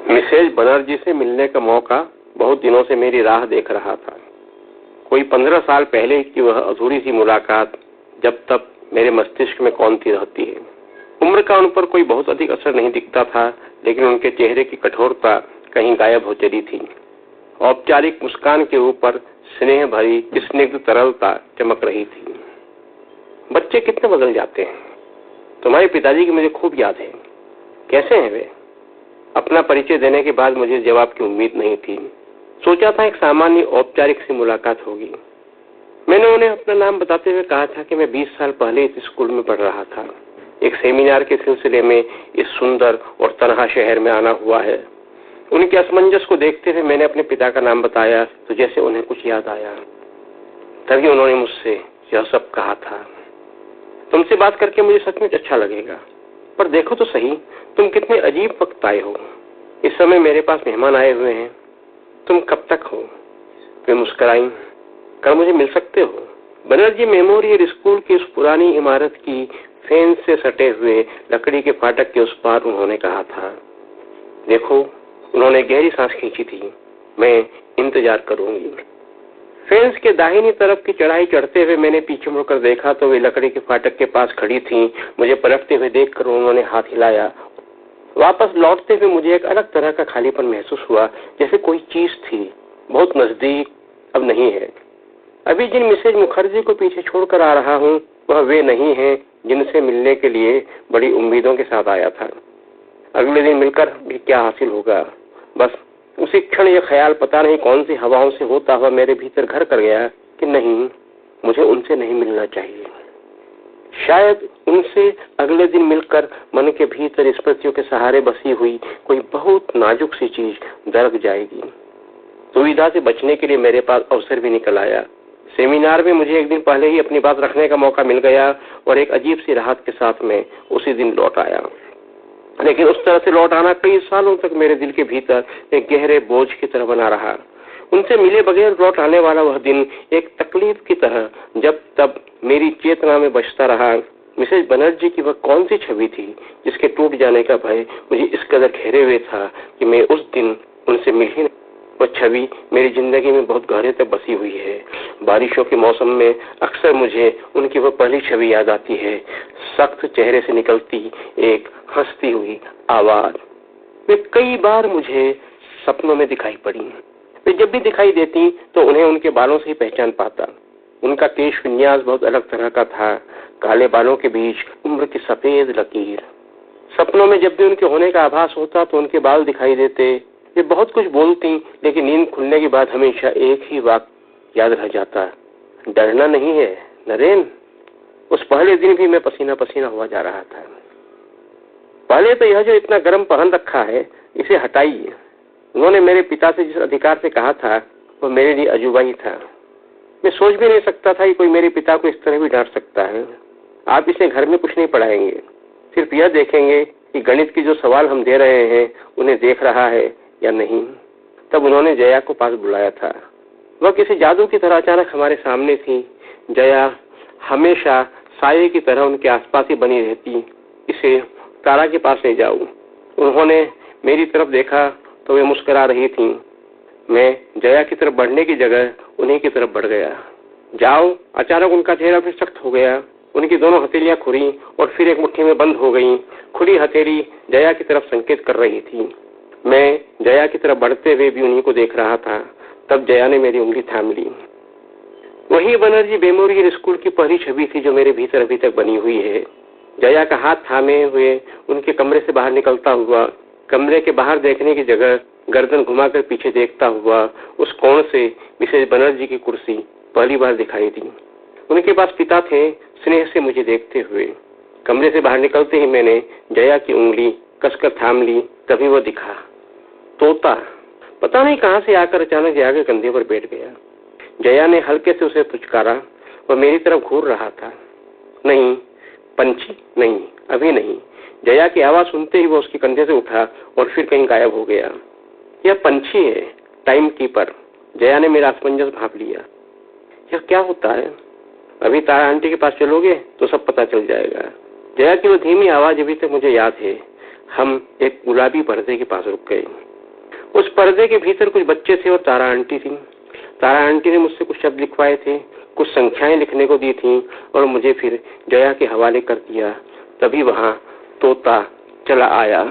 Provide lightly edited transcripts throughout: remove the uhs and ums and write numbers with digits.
Mrs Banerjee से मिलने का मौका बहुत दिनों से मेरी राह देख रहा था। कोई 15 साल पहले की वह अधूरी सी मुलाकात जब तक मेरे मस्तिष्क में कौंधती रहती है। उम्र का उन पर कोई बहुत अधिक असर नहीं दिखता था, लेकिन उनके चेहरे की कठोरता कहीं गायब हो चली थी। औपचारिक मुस्कान के ऊपर स्नेह भरी स्निग्ध तरलता चमक रही थी। बच्चे कितने बदल जाते हैं। तुम्हारे पिताजी की मुझे खूब याद है। कैसे हैं वे? अपना परिचय देने के बाद मुझे जवाब की उम्मीद नहीं थी। सोचा था एक सामान्य औपचारिक सी मुलाकात होगी। मैंने उन्हें अपना नाम बताते हुए कहा था कि मैं 20 साल पहले इस स्कूल में पढ़ रहा था। एक सेमिनार के सिलसिले में इस सुंदर और तनहा शहर में आना हुआ है। उनके असमंजस को देखते हुए मैंने अपने पिता का नाम बताया तो जैसे उन्हें कुछ याद आया। तभी उन्होंने मुझसे यह सब कहा था, तुमसे बात करके मुझे सचमुच अच्छा लगेगा, पर देखो तो सही तुम कितने अजीब वक्त आए हो। इस समय मेरे पास मेहमान आए हुए हैं। तुम कब तक हो? वे मुस्कुराई। कल मुझे मिल सकते हो? बनर्जी मेमोरियल स्कूल की उस पुरानी इमारत की फेंस से सटे हुए लकड़ी के फाटक के उस पार उन्होंने कहा था। देखो, उन्होंने गहरी सांस खींची थी। मैं इंतजार करूंगी। फेंस के दाहिनी तरफ की चढ़ाई चढ़ते हुए मैंने पीछे मुड़कर देखा तो वे लकड़ी के फाटक के पास खड़ी थीं। मुझे पलटते हुए देखकर उन्होंने हाथ हिलाया। वापस लौटते हुए मुझे एक अलग तरह का खालीपन महसूस हुआ, जैसे कोई चीज थी बहुत नजदीक अब नहीं है। अभी जिन मिसेज मुखर्जी को पीछे छोड़कर आ रहा हूँ वह वे नहीं है जिनसे मिलने के लिए बड़ी उम्मीदों के साथ आया था। अगले दिन मिलकर भी क्या हासिल होगा। बस उसी क्षण ये ख्याल पता नहीं कौन सी हवाओं से होता हुआ मेरे भीतर घर कर गया कि नहीं, मुझे उनसे नहीं मिलना चाहिए। शायद उनसे अगले दिन मिलकर मन के भीतर स्मृतियों के सहारे बसी हुई कोई बहुत नाजुक सी चीज दरक जाएगी। दुविधा से बचने के लिए मेरे पास अवसर भी निकल आया। सेमिनार में मुझे एक दिन पहले ही अपनी बात रखने का मौका मिल गया और एक अजीब सी राहत के साथ में उसी दिन लौट आया। लेकिन उस तरह से लौट आना कई सालों तक मेरे दिल के भीतर एक गहरे बोझ की तरह बना रहा। उनसे मिले बगैर लौट आने वाला वह दिन एक तकलीफ की तरह जब तब मेरी चेतना में बचता रहा। मिसेज बनर्जी की वह कौन सी छवि थी जिसके टूट जाने का भय मुझे इस कदर घेरे हुए था कि मैं उस दिन उनसे मिल ही नहीं। वह छवि मेरी जिंदगी में बहुत गहरे तक बसी हुई है। बारिशों के मौसम में अक्सर मुझे उनकी वह पहली छवि याद आती है, सख्त चेहरे से निकलती एक हंसती हुई आवाज। वे कई बार मुझे सपनों में दिखाई पड़ी। वे जब भी दिखाई देती तो उन्हें उनके बालों से ही पहचान पाता। उनका केश विन्यास बहुत अलग तरह का था, काले बालों के बीच उम्र की सफेद लकीर। सपनों में जब भी उनके होने का आभास होता तो उनके बाल दिखाई देते। वे बहुत कुछ बोलती, लेकिन नींद खुलने के बाद हमेशा एक ही वाक्य याद रह जाता, डरना नहीं है नरेन। उस पहले दिन भी मैं पसीना पसीना हुआ जा रहा था। पहले तो यह जो इतना गर्म पहन रखा है इसे हटाइए। उन्होंने मेरे पिता से जिस अधिकार से कहा था वह मेरे लिए अजूबा ही था। मैं सोच भी नहीं सकता था कि कोई मेरे पिता को इस तरह भी डांट सकता है। आप इसे घर में कुछ नहीं पढ़ाएंगे, सिर्फ यह देखेंगे कि गणित की जो सवाल हम दे रहे हैं उन्हें देख रहा है या नहीं। तब उन्होंने जया को पास बुलाया था। वह किसी जादू की तरह अचानक हमारे सामने थी। जया हमेशा साये की तरह उनके आसपास ही बनी रहती। इसे तारा के पास ले जाऊं। उन्होंने मेरी तरफ देखा तो वे मुस्कुरा रही थीं। मैं जया की तरफ बढ़ने की जगह उन्हीं की तरफ बढ़ गया। जाओ। अचानक उनका चेहरा फिर सख्त हो गया। उनकी दोनों हथेलियां खुली और फिर एक मुट्ठी में बंद हो गईं। खुली हथेली जया की तरफ संकेत कर रही थी। मैं जया की तरफ बढ़ते हुए भी उन्हीं को देख रहा था। तब जया ने मेरी उंगली थाम ली। वही बनर्जी मेमोरियल स्कूल की पहली छवि थी जो मेरे भीतर अभी तक बनी हुई है। जया का हाथ थामे हुए उनके कमरे से बाहर निकलता हुआ, कमरे के बाहर देखने की जगह गर्दन घुमाकर पीछे देखता हुआ उस कोण से मिसेज बनर्जी की कुर्सी पहली बार दिखाई दी। उनके पास पिता थे, स्नेह से मुझे देखते हुए। कमरे से बाहर निकलते ही मैंने जया की उंगली कसकर थाम ली। तभी वो दिखा, तोता। पता नहीं कहां से आकर अचानक जया के कंधे पर बैठ गया। जया ने हल्के से उसे पुचकारा। वह मेरी तरफ घूर रहा था। नहीं पंछी, नहीं, अभी नहीं। जया की आवाज सुनते ही वो उसके कंधे से उठा और फिर कहीं गायब हो गया। यह पंछी है, टाइम कीपर। जया ने मेरा असमंजस भांप लिया। यह क्या होता है? अभी तारा आंटी के पास चलोगे तो सब पता चल जाएगा। जया की वो धीमी आवाज अभी तक मुझे याद है। हम एक गुलाबी पर्दे के पास रुक गए। उस पर्दे के भीतर कुछ बच्चे थे और तारा आंटी थी। तारा आंटी ने मुझसे कुछ शब्द लिखवाए थे, कुछ संख्याएं लिखने को दी थी और मुझे फिर जया के हवाले कर दिया। तभी वहां तोता चला आया।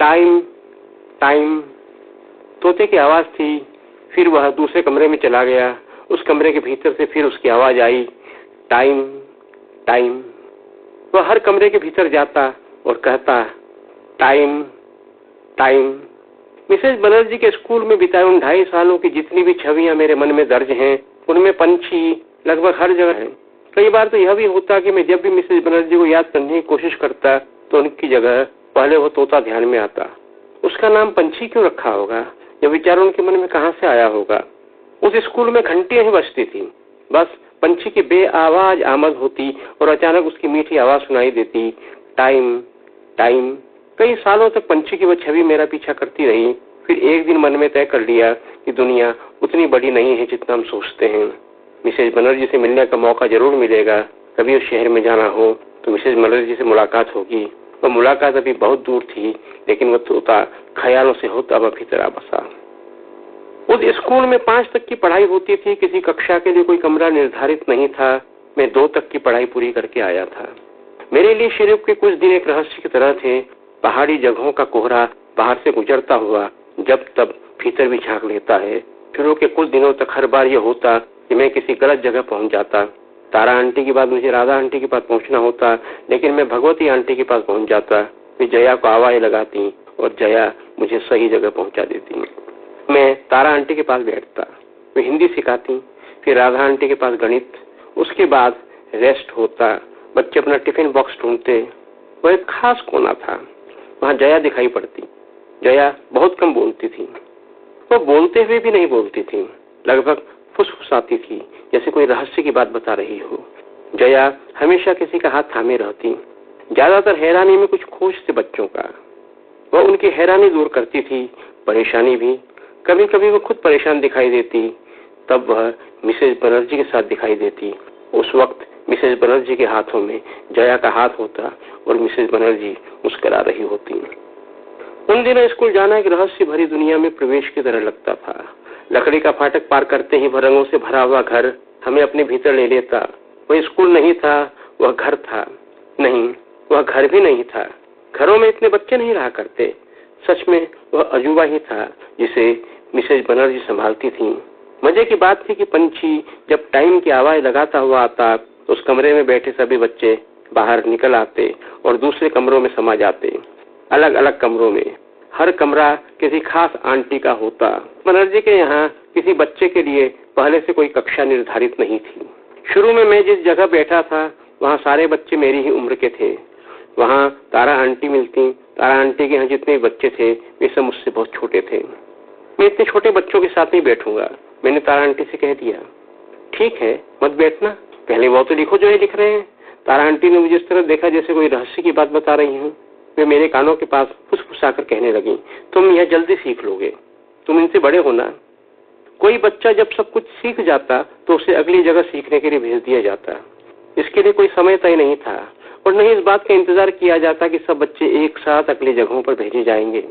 टाइम टाइम तोते की आवाज थी। फिर वह दूसरे कमरे में चला गया। उस कमरे के भीतर से फिर उसकी आवाज आई, टाइम टाइम। वह हर कमरे के भीतर जाता और कहता, टाइम टाइम। मिसेज बनर्जी के स्कूल में बिताए उन 2.5 सालों की जितनी भी छवियां मेरे मन में दर्ज हैं, उनमें पंछी लगभग हर जगह है। कई बार तो यह भी होता कि मैं जब भी मिसेज बनर्जी को याद करने की कोशिश करता तो उनकी जगह पहले वो तोता ध्यान में आता। उसका नाम पंछी क्यों रखा होगा? यह विचार उनके मन में कहां से आया होगा? उस स्कूल में घंटियां ही बजती थी। बस पंछी की बेआवाज आमद होती और अचानक उसकी मीठी आवाज सुनाई देती, टाइम टाइम। कई सालों तक पंछी की वह छवि मेरा पीछा करती रही। फिर एक दिन मन में तय कर लिया कि दुनिया उतनी बड़ी नहीं है जितना हम सोचते हैं। मिसेज बनर्जी से मिलने का मौका जरूर मिलेगा। कभी उस शहर में जाना हो तो मिसेज बनर्जी से मुलाकात होगी। वह मुलाकात अभी बहुत दूर थी, लेकिन वह तोता ख्यालों से होता वह भीतर आ बसा। उस स्कूल में 5 तक की पढ़ाई होती थी। किसी कक्षा के लिए कोई कमरा निर्धारित नहीं था। मैं 2 तक की पढ़ाई पूरी करके आया था। मेरे लिए शरीफ के कुछ दिन एक रहस्य की तरह थे। पहाड़ी जगहों का कोहरा बाहर से गुजरता हुआ जब तब भीतर भी झांक लेता है। शुरू के कुछ दिनों तक हर बार यह होता कि मैं किसी गलत जगह पहुंच जाता। तारा आंटी के बाद मुझे राधा आंटी के पास पहुंचना होता, लेकिन मैं भगवती आंटी के पास पहुंच जाता। वे जया को आवाज लगाती और जया मुझे सही जगह पहुंचा देती। मैं तारा आंटी के पास बैठता, वे हिंदी सिखाती। फिर राधा आंटी के पास गणित। उसके बाद रेस्ट होता। बच्चे अपना टिफिन बॉक्स ढूंढते। वह एक खास कोना था, वहां जया दिखाई पड़ती। जया बहुत कम बोलती थी। वह बोलते हुए भी नहीं बोलती थी, लगभग फुसफुसाती थी जैसे कोई रहस्य की बात बता रही हो। जया हमेशा किसी का हाथ थामे रहती। ज्यादातर हैरानी में कुछ खोज थे बच्चों का। वह उनकी हैरानी दूर करती थी, परेशानी भी। कभी कभी वह खुद परेशान दिखाई देती, तब वह मिसेज बनर्जी के साथ दिखाई देती। उस वक्त मिसेज बनर्जी के हाथों में जया का हाथ होता और मिसेज बनर्जी मुस्कुरा रही होती। उन दिनों स्कूल जाना एक रहस्य भरी दुनिया में प्रवेश की तरह लगता था। लकड़ी का फाटक पार करते ही रंगों से भरा हुआ घर हमें अपने भीतर ले लेता। वह स्कूल नहीं था, वह घर था। नहीं, वह घर भी नहीं था। घरों में इतने बच्चे नहीं रहा करते। सच में वह अजूबा ही था जिसे मिसेज बनर्जी संभालती थी। मजे की बात थी कि पंछी जब टाइम की आवाज लगाता हुआ आता तो उस कमरे में बैठे सभी बच्चे बाहर निकल आते और दूसरे कमरों में समा जाते। अलग अलग कमरों में। हर कमरा किसी खास आंटी का होता। बनर्जी के यहाँ किसी बच्चे के लिए पहले से कोई कक्षा निर्धारित नहीं थी। शुरू में मैं जिस जगह बैठा था वहाँ सारे बच्चे मेरी ही उम्र के थे। वहाँ तारा आंटी मिलती। तारा आंटी के यहाँ जितने बच्चे थे वे सब मुझसे बहुत छोटे थे। मैं इतने छोटे बच्चों के साथ नहीं बैठूंगा, मैंने तारा आंटी से कह दिया। ठीक है, मत बैठना, पहले वो तो लिखो जो ये लिख रहे हैं। तारा आंटी ने मुझे इस तरह देखा जैसे कोई रहस्य की बात बता रही हूँ। वे मेरे कानों के पास फुसफुसाकर कहने लगी, तुम यह जल्दी सीख लोगे, तुम इनसे बड़े हो ना। कोई बच्चा जब सब कुछ सीख जाता तो उसे अगली जगह सीखने के लिए भेज दिया जाता। इसके लिए कोई समय तय नहीं था और नहीं इस बात का इंतजार किया जाता कि सब बच्चे एक साथ अगली जगहों पर भेजे जाएंगे।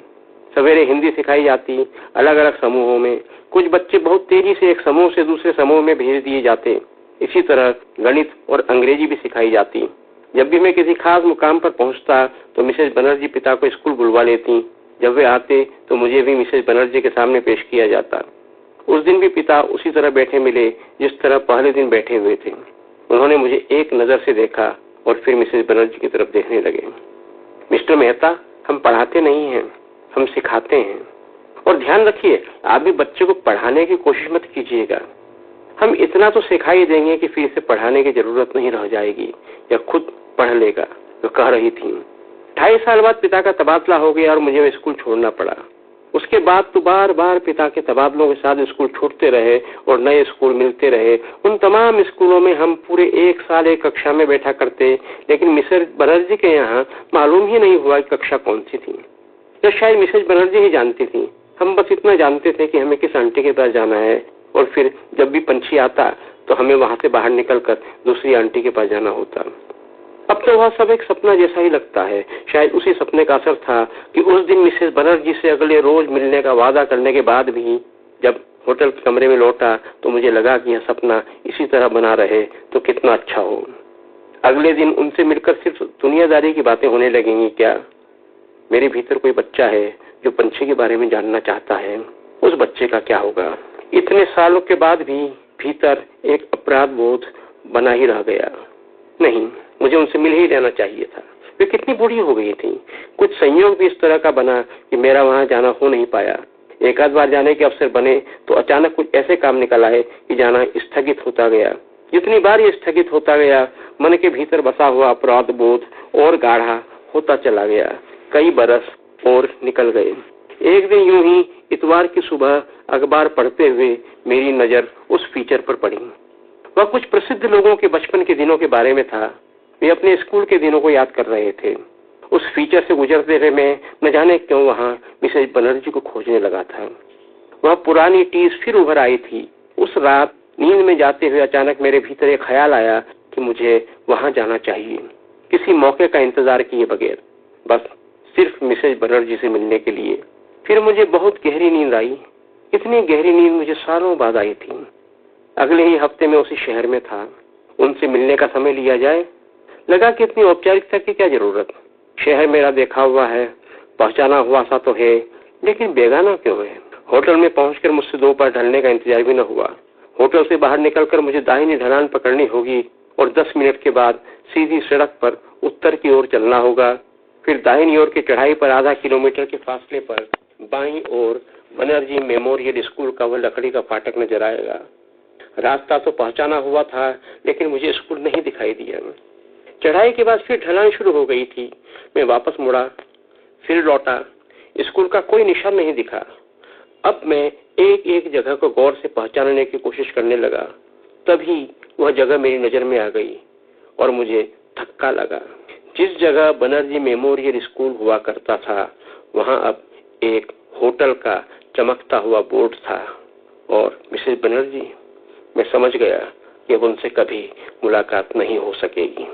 सवेरे हिंदी सिखाई जाती, अलग अलग समूहों में। कुछ बच्चे बहुत तेजी से एक समूह से दूसरे समूह में भेज दिए जाते। इसी तरह गणित और अंग्रेजी भी सिखाई जाती। जब भी मैं किसी खास मुकाम पर पहुंचता तो मिसेज बनर्जी पिता को स्कूल बुलवा लेती। जब वे आते तो मुझे भी मिसेज बनर्जी के सामने पेश किया जाता। उस दिन भी पिता उसी तरह बैठे मिले जिस तरह पहले दिन बैठे हुए थे। उन्होंने मुझे एक नजर से देखा और फिर मिसेज बनर्जी की तरफ देखने लगे। मिस्टर मेहता, हम पढ़ाते नहीं हैं, हम सिखाते हैं। और ध्यान रखिए, आप भी बच्चे को पढ़ाने की कोशिश मत कीजिएगा। हम इतना तो सिखाई देंगे कि फिर इसे पढ़ाने की जरूरत नहीं रह जाएगी, या खुद पढ़ लेगा, वो कह रही थी। 2.5 साल बाद पिता का तबादला हो गया और मुझे स्कूल छोड़ना पड़ा। उसके बाद तो बार बार पिता के तबादलों के साथ स्कूल छोड़ते रहे और नए स्कूल मिलते रहे। उन तमाम स्कूलों में हम पूरे 1 साल एक कक्षा में बैठा करते, लेकिन मिसेज बनर्जी के यहाँ मालूम ही नहीं हुआ कि कक्षा कौन सी थी। या शायद मिसेज बनर्जी ही जानती थी। हम बस इतना जानते थे कि हमें किस आंटी के पास जाना है, और फिर जब भी पंछी आता तो हमें वहां से बाहर निकलकर दूसरी आंटी के पास जाना होता। अब अब तो वह सब एक सपना जैसा ही लगता है। शायद उसी सपने का असर था कि उस दिन मिसेस बनर्जी से अगले रोज मिलने का वादा करने के बाद भी जब होटल के कमरे में लौटा तो मुझे लगा कि यह सपना इसी तरह बना रहे तो कितना अच्छा हो। अगले दिन उनसे मिलकर सिर्फ दुनियादारी की बातें होने लगेंगी क्या? मेरे भीतर कोई बच्चा है जो पंछी के बारे में जानना चाहता है। उस बच्चे का क्या होगा? इतने सालों के बाद भी भीतर एक अपराध बोध बना ही रह गया। नहीं, मुझे उनसे मिल ही लेना चाहिए था। वे कितनी बूढ़ी हो गई थी। कुछ संयोग भी इस तरह का बना कि मेरा वहां जाना हो नहीं पाया। एक आध बार जाने के अवसर बने तो अचानक कुछ ऐसे काम निकल आए कि जाना स्थगित होता गया। जितनी बार ये स्थगित होता गया, मन के भीतर बसा हुआ अपराध बोध और गाढ़ा होता चला गया। कई बरस और निकल गए। एक दिन यूं ही इतवार की सुबह अखबार पढ़ते हुए मेरी नजर उस फीचर पर पड़ी। वह कुछ प्रसिद्ध लोगों के बचपन के दिनों के बारे में था। वे अपने स्कूल के दिनों को याद कर रहे थे। उस फीचर से गुजरते हुए मैं न जाने क्यों वहां मिसेज बनर्जी को खोजने लगा था। वह पुरानी टीज फिर उभर आई थी। उस रात नींद में जाते हुए अचानक मेरे भीतर एक ख्याल आया कि मुझे वहां जाना चाहिए, किसी मौके का इंतजार किए बगैर, बस सिर्फ मिसेज बनर्जी से मिलने के लिए। फिर मुझे बहुत गहरी नींद आई। इतनी गहरी नींद मुझे सालों बाद आई थी। अगले ही हफ्ते में उसी शहर में था। उनसे मिलने का समय लिया जाए। लगा कि इतनी औपचारिकता की क्या जरूरत। शहर मेरा देखा हुआ है, पहचाना हुआ सा तो है, लेकिन बेगाना क्यों है? होटल में पहुंचकर मुझसे दोपहर ढलने का इंतजार भी न हुआ। होटल से बाहर निकलकर मुझे दाहिनी ढलान पकड़नी होगी और 10 मिनट के बाद सीधी सड़क पर उत्तर की ओर चलना होगा। फिर दाहिनी ओर की चढ़ाई पर आधा किलोमीटर के फासले पर बाईं ओर बनर्जी मेमोरियल स्कूल का वह लकड़ी का फाटक नजर आएगा। रास्ता तो पहचाना हुआ था, लेकिन मुझे स्कूल नहीं दिखाई दिया। चढ़ाई के बाद फिर ढलान शुरू हो गई थी। मैं वापस मुड़ा, फिर लौटा। स्कूल का कोई निशान नहीं दिखा। अब मैं एक एक जगह को गौर से पहचानने की कोशिश करने लगा। तभी वह जगह मेरी नजर में आ गई और मुझे धक्का लगा। जिस जगह बनर्जी मेमोरियल स्कूल हुआ करता था, वहां अब एक होटल का चमकता हुआ बोर्ड था और मिसेज बनर्जी। मैं समझ गया कि अब उनसे कभी मुलाकात नहीं हो सकेगी।